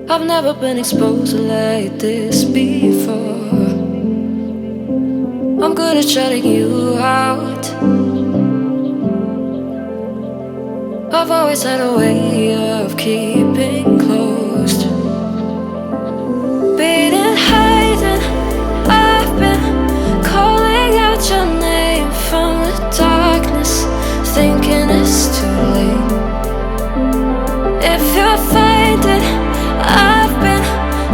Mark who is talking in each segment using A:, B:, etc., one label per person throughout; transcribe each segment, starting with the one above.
A: I've never been exposed like this before. I'm good at shutting you out. I've always had a way of keeping closed. Beating, hiding, I've been calling out your name from the darkness, thinking it's too late. If you're finding I've been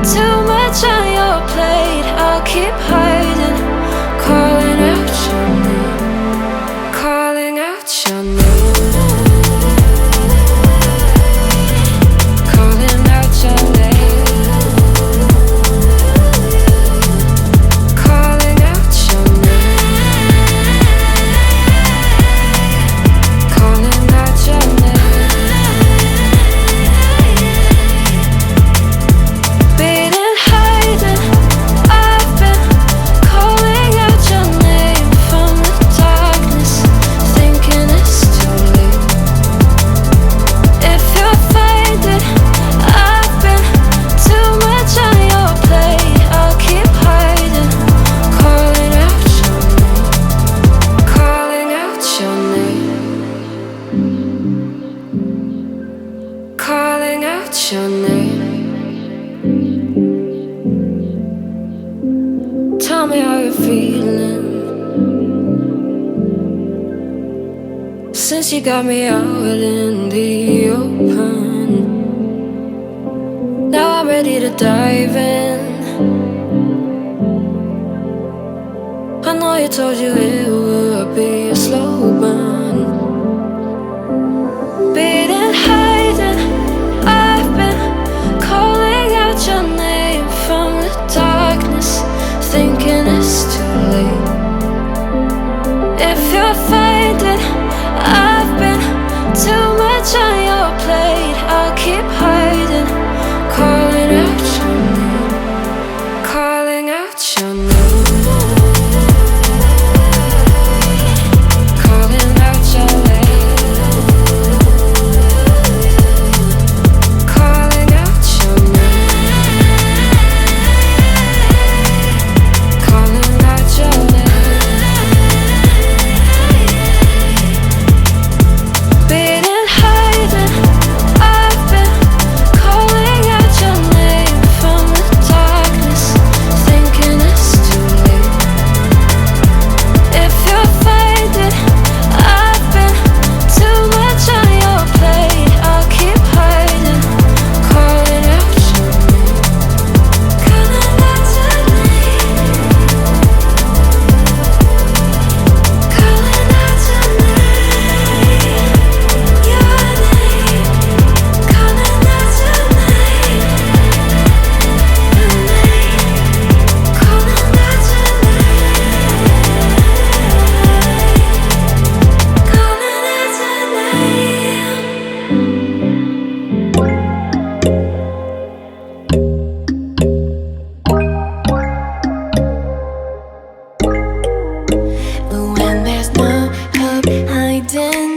A: too much on your plate, I'll keep hiding, calling out your name, calling out your name. Calling out your name. Tell me how you're feeling since you got me out in the open. Now I'm ready to dive in. I know you told you it would be a slow burn. Beating, hiding, I've been calling out your name from the darkness, thinking it's too late. If you're finding I've been too much on your plate, I'll keep hiding, calling out your name, calling out your name.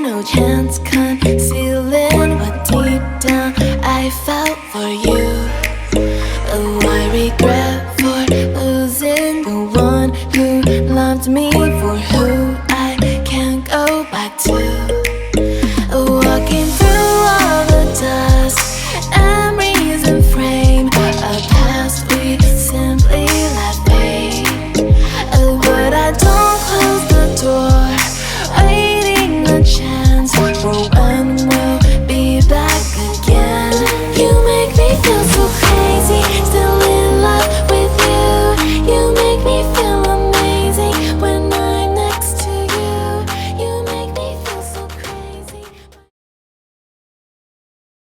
A: No chance concealing what deep down I felt for you.